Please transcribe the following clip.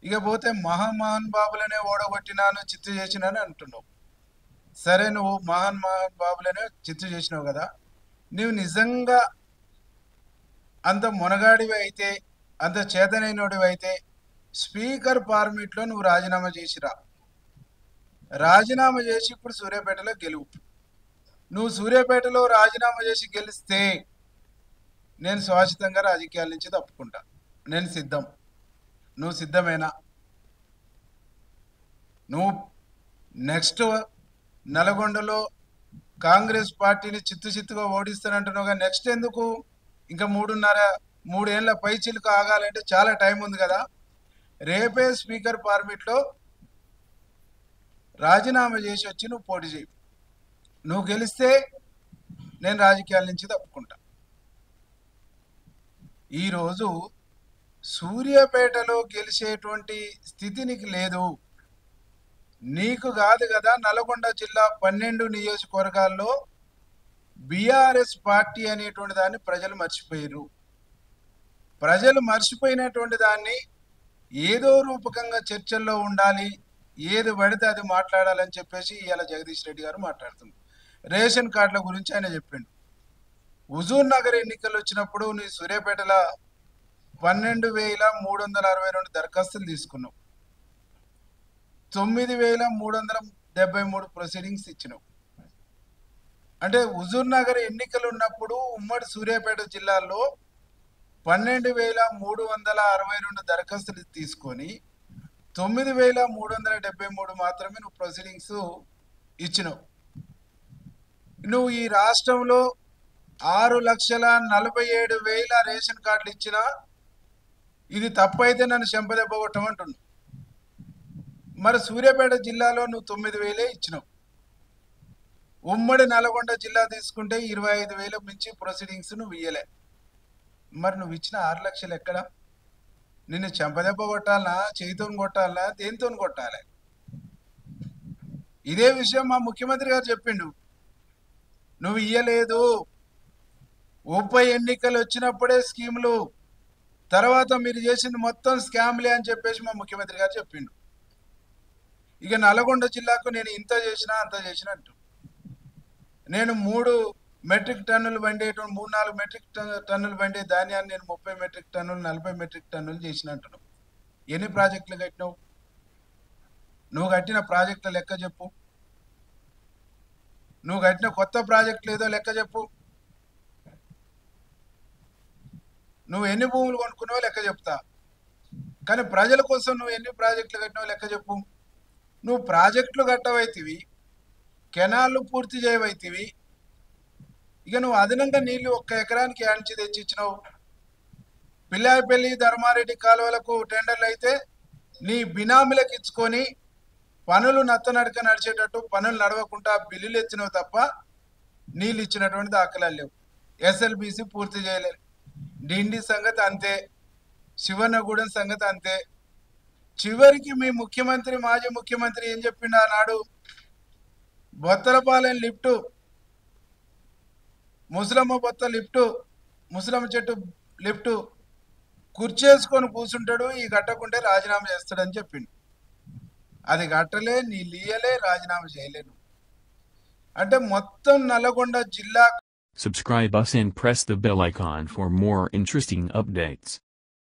ఇక పోతే మహామహాన్ బాబులనే ఓడగొట్టినాను చిత్తు చేసినాను అంటున్నావు. సరే, నువ్వు మహాన్ బాబులనే చిత్తు చేసినావు కదా. నువ్వు నిజంగా అంత మునగాడివి అయితే, అంత చేతనైనడివి అయితే స్పీకర్ ఫార్మేట్లో నువ్వు రాజీనామా చేసిరా. రాజీనామా చేసి ఇప్పుడు సూర్యాపేటలో గెలువు. నువ్వు సూర్యాపేటలో రాజీనామా చేసి గెలిస్తే నేను శాశ్వతంగా రాజకీయాల నుంచి తప్పుకుంటా. నేను సిద్ధం. నువ్వు సిద్ధమేనా? నువ్వు నెక్స్ట్ నల్గొండలో కాంగ్రెస్ పార్టీని చిత్తుగా ఓడిస్తానంటున్నావుగా. నెక్స్ట్ ఎందుకు? ఇంకా 3.5 పైచిలుకు ఆగాలంటే చాలా టైం ఉంది కదా. రేపే స్పీకర్ ఫార్మేట్లో రాజీనామా చేసి వచ్చి నువ్వు పోటీ చేయి. నువ్వు గెలిస్తే నేను రాజకీయాల నుంచి తప్పుకుంటా. ఈరోజు సూర్యాపేటలో గెలిచేటువంటి స్థితి నీకు లేదు. నీకు కాదు కదా, నల్గొండ జిల్లా 12 నియోజకవర్గాల్లో బీఆర్ఎస్ పార్టీ అనేటువంటి దాన్ని ప్రజలు మర్చిపోయారు. ప్రజలు మర్చిపోయినటువంటి దాన్ని ఏదో రూపకంగా చర్చల్లో ఉండాలి, ఏది పడితే అది మాట్లాడాలని చెప్పేసి ఇవాళ జగదీష్ రెడ్డి గారు మాట్లాడుతున్నారు. రేషన్ కార్డుల గురించి ఆయన చెప్పిండు. హుజూర్ నగర్ ఎన్నికలు వచ్చినప్పుడు నీ సూర్యాపేటలో 12,362 దరఖాస్తులు తీసుకున్నావు. 9,373 ప్రొసీడింగ్స్ ఇచ్చినావు. అంటే హుజూర్ నగర్ ఎన్నికలు ఉన్నప్పుడు ఉమ్మడి సూర్యాపేట జిల్లాలో 12,362 దరఖాస్తులు తీసుకొని 9,373 మాత్రమే నువ్వు ప్రొసీడింగ్స్ ఇచ్చినావు. నువ్వు ఈ రాష్ట్రంలో 6,47,000 రేషన్ కార్డులు ఇచ్చినా ఇది తప్పైతే నన్ను చెంపదెబ్బ కొట్టమంటున్నావు. మరి సూర్యాపేట జిల్లాలో నువ్వు 9,000 ఇచ్చినావు. ఉమ్మడి నల్గొండ జిల్లా తీసుకుంటే 25,000 మించి ప్రొసీడింగ్స్ నువ్వు ఇయ్యలే. మరి నువ్వు ఇచ్చిన 6 లక్షలు ఎక్కడ? నిన్ను చెంపదెబ్బ కొట్టాలనా, చేయితో కొట్టాలనా, దేనితో కొట్టాలి? ఇదే విషయం మా ముఖ్యమంత్రి గారు చెప్పిండు. నువ్వు ఇయ్యలేదు. ఉప ఎన్నికలు వచ్చినప్పుడే స్కీములు, తర్వాత మీరు చేసింది మొత్తం స్కామ్లే అని చెప్పేసి మా ముఖ్యమంత్రి గారు చెప్పిండు. ఇక నల్గొండ జిల్లాకు నేను ఇంత చేసినా అంత చేసినట్టు. నేను 3 మెట్రిక్ టన్నులు పండేటువంటి 3-4 మెట్రిక్ టన్నులు పండే ధాన్యాన్ని నేను 30 మెట్రిక్ టన్నులు 40 మెట్రిక్ టన్నులు చేసినట్టు. ఎన్ని ప్రాజెక్టులు కట్టినావు? నువ్వు కట్టిన ప్రాజెక్టుల లెక్క చెప్పు. నువ్వు కట్టిన కొత్త ప్రాజెక్టులు ఏదో లెక్క చెప్పు. నువ్వు ఎన్ని భూములు కొనుక్కున్నావో లెక్క చెప్తా. కానీ ప్రజల కోసం నువ్వు ఎన్ని ప్రాజెక్టులు కట్టినావో లెక్క చెప్పు. నువ్వు ప్రాజెక్టులు కట్టవైతివి, కెనాళ్ళు పూర్తి చేయవైతివి. ఇక నువ్వు అదనంగా నీళ్లు 1 ఎకరానికి ఆంచి తెచ్చిచ్చినావు. పిల్లాయిపల్లి ధర్మారెడ్డి కాలువలకు టెండర్లు అయితే నీ బినామీలకు ఇచ్చుకొని పనులు నత్తనడక నడిచేటట్టు పనులు నడవకుండా బిల్లులు ఎత్తినవు తప్ప నీళ్ళు ఇచ్చినటువంటి దాఖలాలు లేవు. ఎస్ఎల్బిసి పూర్తి చేయలేదు. డిండి సంగతి అంతే, శివనగూడెం సంగతి అంతే. చివరికి మీ ముఖ్యమంత్రి, మాజీ ముఖ్యమంత్రి ఏం చెప్పిండు ఆనాడు? బొత్తలపాలెం లిఫ్టు, ముసలమ్మ బొత్త లిఫ్టు, ముసలమ్మ చెట్టు లిఫ్టు కుర్చేసుకొని కూర్చుంటాడు, ఈ కట్టకుంటే రాజీనామా చేస్తాడని చెప్పిండు. అది కట్టలే, నీళ్ళు ఇయ్యలే, రాజీనామా చేయలేను. అంటే మొత్తం నల్గొండ జిల్లా. Subscribe us and press the bell icon for more interesting updates.